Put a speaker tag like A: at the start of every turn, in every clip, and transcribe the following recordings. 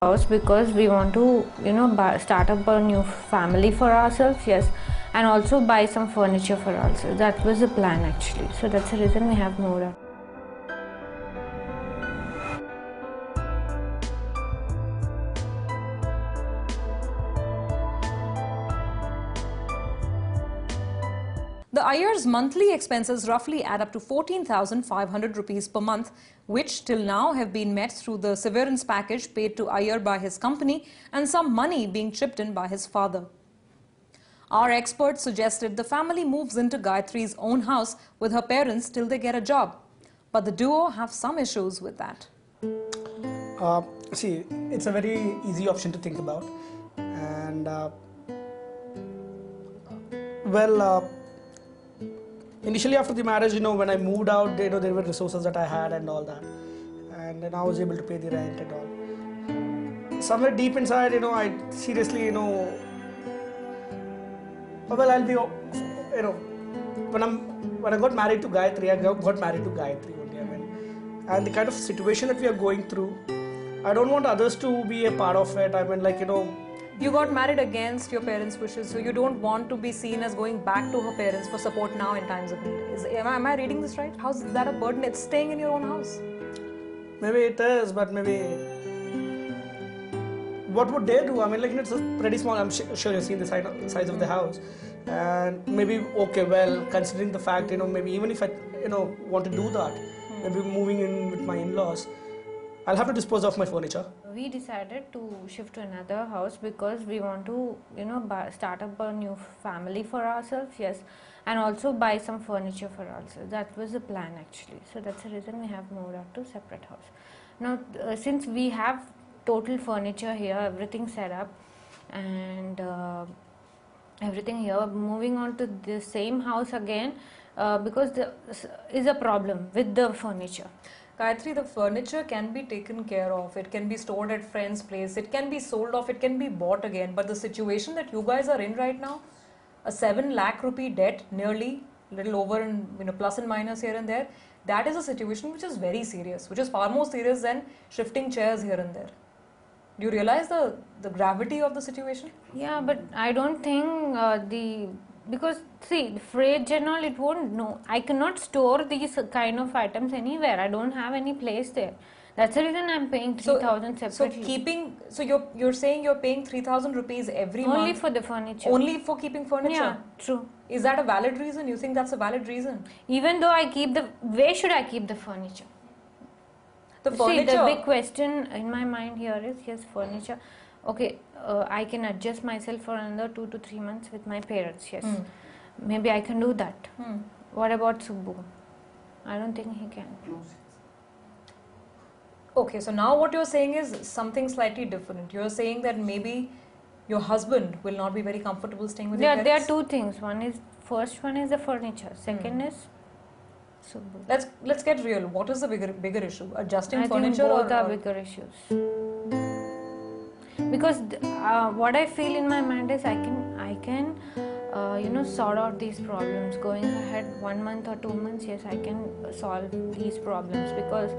A: House because we want to start up a new family for ourselves, yes, and also buy some furniture for ourselves. That was the plan actually, so that's the reason we have moved out.
B: The Iyers' monthly expenses roughly add up to 14,500 rupees per month, which till now have been met through the severance package paid to Iyer by his company and some money being chipped in by his father. Our experts suggested the family moves into Gayatri's own house with her parents till they get a job. But the duo have some issues with that.
C: See, it's a very easy option to think about. And, initially after the marriage, when I moved out, there were resources that I had and all that. And then I was able to pay the rent and all. Somewhere deep inside, I seriously, I'll be, when I got married to Gayatri, I got married to Gayatri only. And the kind of situation that we are going through, I don't want others to be a part of it.
B: You got married against your parents' wishes, so you don't want to be seen as going back to her parents for support now in times of need. Am I reading this right? How's that a burden? It's staying in your own house.
C: Maybe it is, but maybe what would they do? It's pretty small. I'm sure you've seen the size of the house, and maybe considering the fact, maybe even if I, want to do that, maybe moving in with my in-laws, I'll have to dispose of my furniture.
A: We decided to shift to another house because we want to, start up a new family for ourselves, yes, and also buy some furniture for ourselves. That was the plan actually. So that's the reason we have moved out to a separate house. Now, since we have total furniture here, everything set up, and everything here, moving on to the same house again because there is a problem with the furniture.
B: Gayatri, the furniture can be taken care of. It can be stored at friends' place. It can be sold off. It can be bought again. But the situation that you guys are in right now, a 7 lakh rupee debt, nearly, little over and plus and minus here and there, that is a situation which is very serious, which is far more serious than shifting chairs here and there. Do you realize the gravity of the situation?
A: Yeah, but I don't think because see, fridge and all, it won't, no, I cannot store these kind of items anywhere. I don't have any place there. That's the reason I'm paying 3,000 separately.
B: So you're saying you're paying 3,000 rupees every month?
A: Only for the furniture.
B: Only for keeping furniture?
A: Yeah, true.
B: Is that a valid reason? You think that's a valid reason?
A: Even though I keep where should I keep the furniture?
B: The furniture?
A: See, the big question in my mind here is, yes, furniture. Okay, I can adjust myself for another 2 to 3 months with my parents, yes. Maybe I can do that. What about Subbu? I don't think he can.
B: Okay, so now what you're saying is something slightly different. You're saying that maybe your husband will not be very comfortable staying with your parents?
A: There are two things. First one is the furniture. Second is Subbu.
B: Let's get real. What is the bigger issue? Adjusting
A: I
B: furniture
A: think both are bigger issues. Because what I feel in my mind is I can sort out these problems. Going ahead 1 month or 2 months, yes, I can solve these problems. Because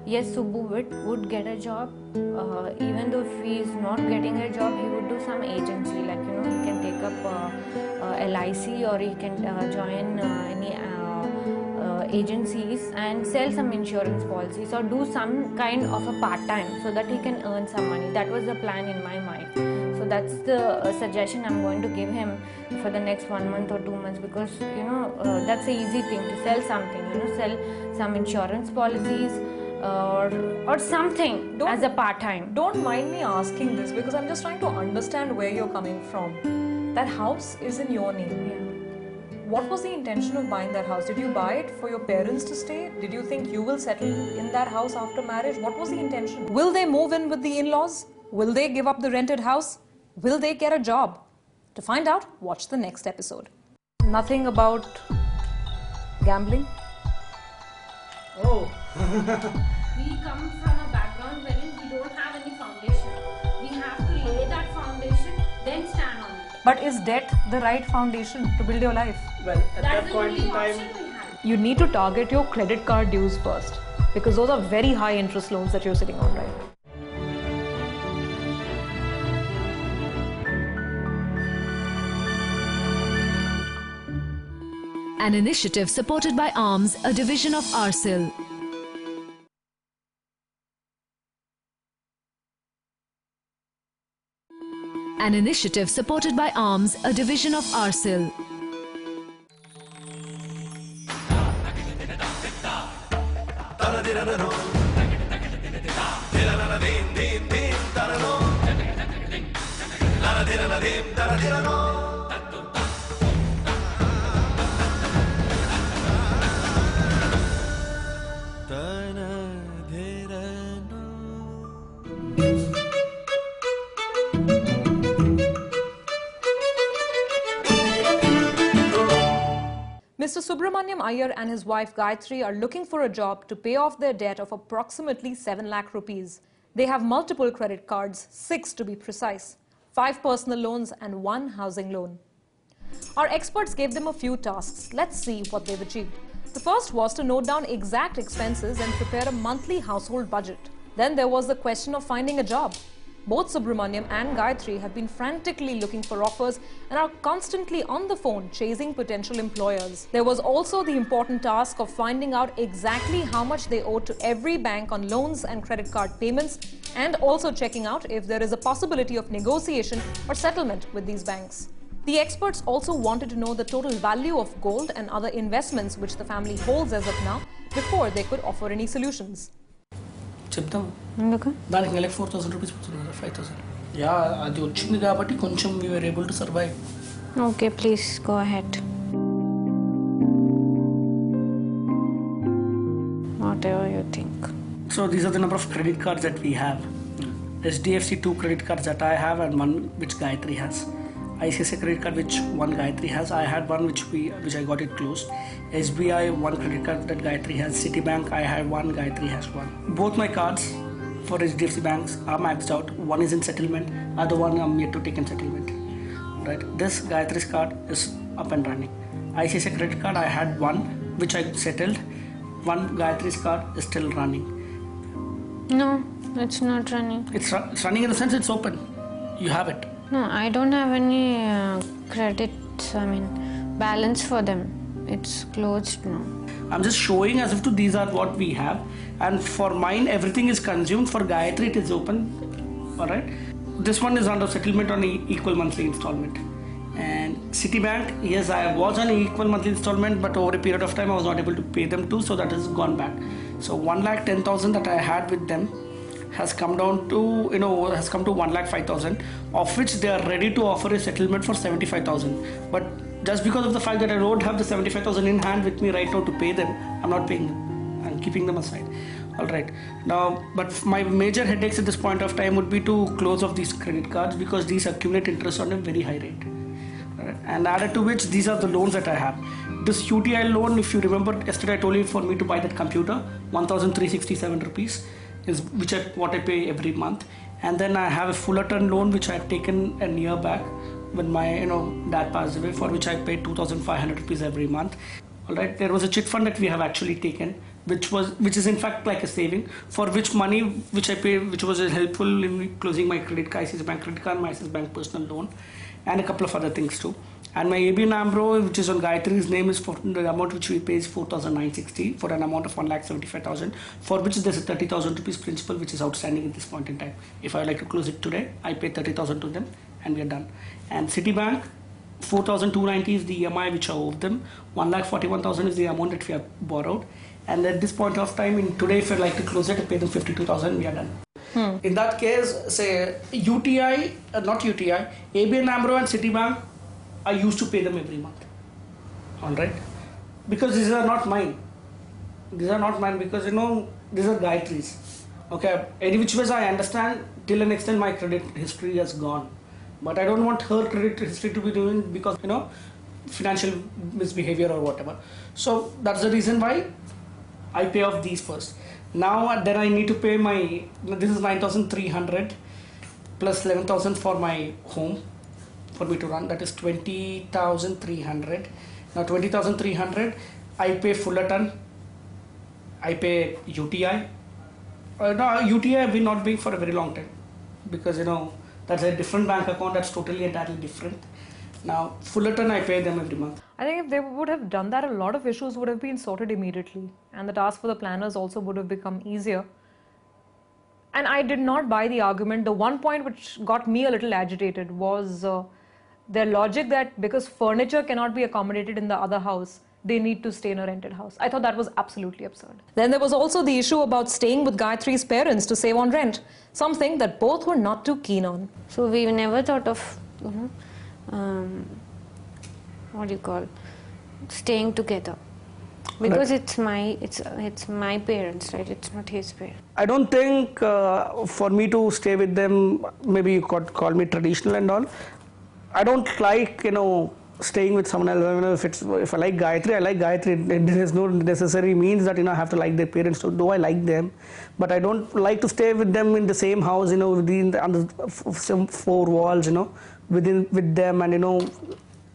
A: yes, Subbu would get a job. Even though if he is not getting a job, he would do some agency. Like, he can take up LIC, or he can join any agencies and sell some insurance policies, or do some kind of a part-time so that he can earn some money. That was the plan in my mind. So that's the suggestion I'm going to give him for the next 1 month or 2 months, because that's an easy thing to sell something, sell some insurance policies or something as a part-time.
B: Don't mind me asking this, because I'm just trying to understand where you're coming from. That house is in your name.
A: Yeah.
B: What was the intention of buying that house? Did you buy it for your parents to stay? Did you think you will settle in that house after marriage? What was the intention? Will they move in with the in-laws? Will they give up the rented house? Will they get a job? To find out, watch the next episode. Nothing about gambling?
C: Oh.
A: We come from a background wherein we don't have any foundation. We have to lay that foundation, then stand on it.
B: But is debt the right foundation to build your life?
C: Well, at that point in time,
B: You need to target your credit card dues first, because those are very high interest loans that you're sitting on right now.
D: an initiative supported by ARMS, a division of ARCIL. An initiative supported by ARMS, a division of ARCIL.
B: Mr. Subramaniam Iyer and his wife Gayatri are looking for a job to pay off their debt of approximately 7 lakh rupees. They have multiple credit cards, 6 to be precise, 5 personal loans and 1 housing loan. Our experts gave them a few tasks. Let's see what they've achieved. The first was to note down exact expenses and prepare a monthly household budget. Then there was the question of finding a job. Both Subramaniam and Gayatri have been frantically looking for offers and are constantly on the phone chasing potential employers. There was also the important task of finding out exactly how much they owe to every bank on loans and credit card payments, and also checking out if there is a possibility of negotiation or settlement with these banks. The experts also wanted to know the total value of gold and other investments which the family holds as of now before they could offer any solutions.
C: చెప్తాం
A: ఎందుకు
C: దానికి నెలకు 4,000 rupees పడుతుంది కదా 5,000 yeah అది వచ్చింది కాబట్టి కొంచెం we were able to survive.
A: Okay, please go ahead. Whatever you think.
C: So these are the number of credit cards that we have. SDFC 2 credit cards that I have and 1 which Gayatri has. ICICI credit card which 1 Gayatri has. I had 1 which I got it closed. SBI 1 credit card that Gayatri has. Citibank I had 1, Gayatri has 1. Both my cards for HDFC banks are maxed out. 1 is in settlement, other one I'm yet to take in settlement. Right. This Gayatri's card is up and running. ICICI credit card I had 1 which I settled. 1 Gayatri's card is still running.
A: No, it's not running.
C: It's running in the sense it's open. You have it.
A: No, I don't have any credits, balance for them. It's closed now.
C: I'm just showing as if to these are what we have, and for mine everything is consumed. For Gayatri it is open. Alright. This one is under settlement on equal monthly installment. And Citibank, yes, I was on equal monthly installment, but over a period of time I was not able to pay them too, so that has gone back. So 1,10,000 that I had with them has come down to, has come to 1,05,000, of which they are ready to offer a settlement for 75,000. But just because of the fact that I don't have the 75,000 in hand with me right now to pay them, I'm not paying them. I'm keeping them aside. Alright. Now, but my major headaches at this point of time would be to close off these credit cards because these accumulate interest on a very high rate. Alright. And added to which, these are the loans that I have. This UTI loan, if you remember, yesterday I told you for me to buy that computer, 1,367 rupees. Is what I pay every month, and then I have a Fullerton loan which I have taken a year back when my dad passed away, for which I pay 2,500 rupees every month. All right, there was a chit fund that we have actually taken, which is in fact like a saving, for which money which I pay, which was helpful in closing my ICICI Bank credit card, my ICICI Bank personal loan, and a couple of other things too. And my ABN AMRO, which is on Gayatri's name, is for the amount which we pay is 4,960 for an amount of 1,75,000, for which there's a 30,000 rupees principal which is outstanding at this point in time. If I like to close it today, I pay 30,000 to them and we are done. And Citibank, 4,290 is the EMI which I owe them. 1,41,000 is the amount that we have borrowed. And at this point of time, in today, if I like to close it, I pay them 52,000. We are done. In that case, say UTI, not UTI, ABN AMRO and Citibank, I used to pay them every month. Alright? Because these are not mine. These are not mine because these are Gayatri's. Okay, any which ways I understand till an extent my credit history has gone. But I don't want her credit history to be doing because financial misbehavior or whatever. So that's the reason why I pay off these first. Now then I need to pay this is 9,300 plus 11,000 for my home. For me to run, that is 20,300. Now 20,300, I pay Fullerton, I pay UTI. No, UTI I've been not paying for a very long time because that's a different bank account that's totally entirely different. Now, Fullerton, I pay them every month.
B: I think if they would have done that, a lot of issues would have been sorted immediately, and the task for the planners also would have become easier. And I did not buy the argument. The one point which got me a little agitated was their logic that because furniture cannot be accommodated in the other house, they need to stay in a rented house. I thought that was absolutely absurd. Then there was also the issue about staying with Gayatri's parents to save on rent, something that both were not too keen on.
A: So we never thought of, what do you call, staying together. Because it's my parents, right? It's not his parents.
C: I don't think for me to stay with them, maybe you could call me traditional and all. I don't like, staying with someone else. If I like Gayatri, I like Gayatri. There is no necessary means that I have to like their parents. So do I like them? But I don't like to stay with them in the same house, within under some four walls, with them, and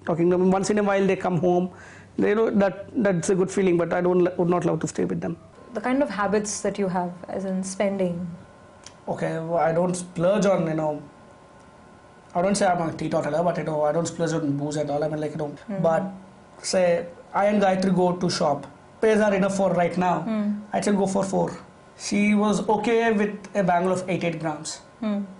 C: talking to them. Once in a while they come home. That's a good feeling, but I would not love to stay with them.
B: The kind of habits that you have, as in spending.
C: Okay, well, I don't splurge on, I don't say I'm a teetotaler, but I don't splurge on booze at all. I mean, but say I and Gayatri go to shop. Pays are enough for right now. I should go for 4. She was okay with a bangle of 8 grams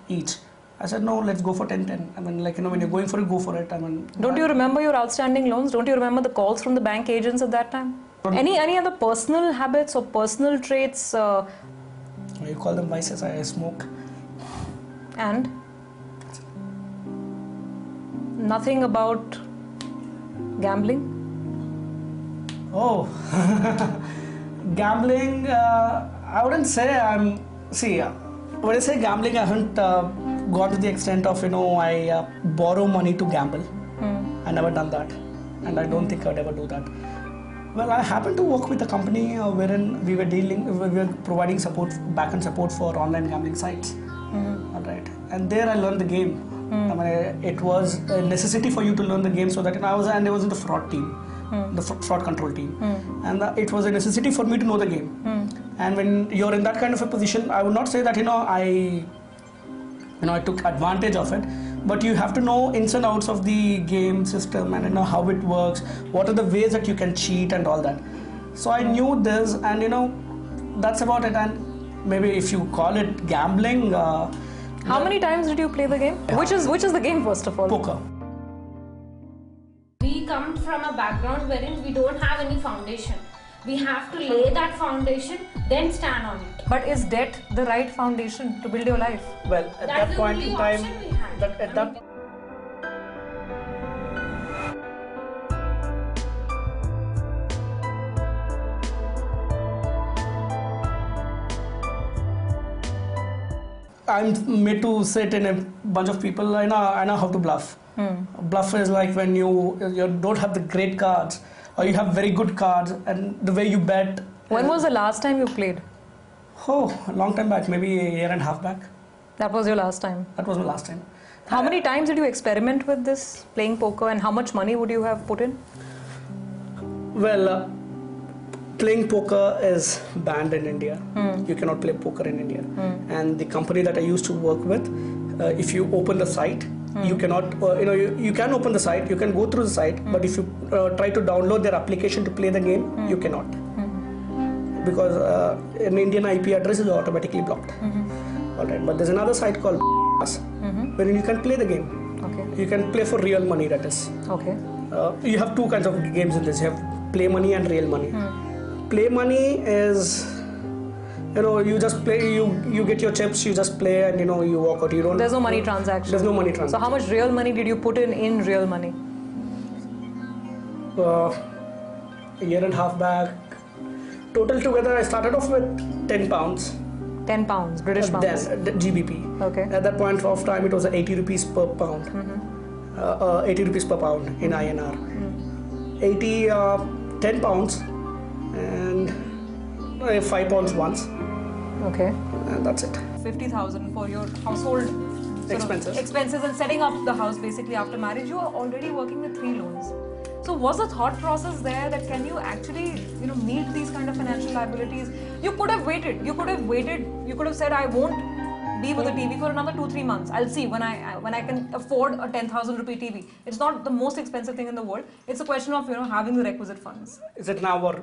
C: each. I said, no, let's go for 10. I mean, when you're going for it, go for it. I mean,
B: don't you remember your outstanding loans? Don't you remember the calls from the bank agents at that time? Any other personal habits or personal traits?
C: You call them vices. I smoke.
B: And? Nothing about gambling?
C: Oh, gambling, I wouldn't say when I say gambling, I haven't gone to the extent of, I borrow money to gamble. I never done that, and I don't think I'd ever do that. Well, I happened to work with a company wherein we were providing back-end support for online gambling sites. All right, and there I learned the game. I mean, it was a necessity for you to learn the game so that I was in the fraud team, the fraud control team, and it was a necessity for me to know the game. And when you're in that kind of a position, I would not say that I took advantage of it, but you have to know ins and outs of the game system and how it works, what are the ways that you can cheat and all that. So I knew this, and that's about it. And maybe if you call it gambling.
B: How many times did you play the game? Which is the game, first of all?
C: Poker.
A: We come from a background wherein we don't have any foundation. We have to lay that foundation, then stand on it.
B: But is debt the right foundation to build your life?
C: Well, at that point in time, I'm made to sit in a bunch of people. I know how to bluff. Bluff is like when you don't have the great cards, or you have very good cards, and the way you bet.
B: When was the last time you played?
C: Oh, a long time back, maybe a year and a half back.
B: That was your last time?
C: That was my last time.
B: How many times did you experiment with this, playing poker, and how much money would you have put in?
C: Well, playing poker is banned in India. You cannot play poker in India. And the company that I used to work with, if you open the site, you cannot, you can open the site, you can go through the site, but if you try to download their application to play the game, you cannot. Because an Indian IP address is automatically blocked. Alright, but there's another site called where you can play the game.
B: Okay.
C: You can play for real money, that is.
B: Okay.
C: You have 2 kinds of games in this. You have play money and real money. Play money is, you just play, you get your chips, you just play, and you walk out. You don't.
B: There's no money transaction.
C: There's no money transaction.
B: So how much real money did you put in real money?
C: A year and a half back. Total together, I started off with 10 pounds.
B: 10 pounds, British pounds.
C: Then GBP.
B: Okay.
C: At that point of time, it was 80 rupees per pound. 80 rupees per pound in INR. 10 pounds and 5 pounds once.
B: Okay.
C: And that's it.
B: 50,000 for your household expenses and setting up the house basically after marriage. You are already working with 3 loans. So was the thought process there that can you actually, meet these kind of financial liabilities? You could have waited. You could have said, I won't be with the TV for another 2-3 months. I'll see when I can afford a 10,000 rupee TV. It's not the most expensive thing in the world. It's a question of having the requisite funds.
C: Is it now or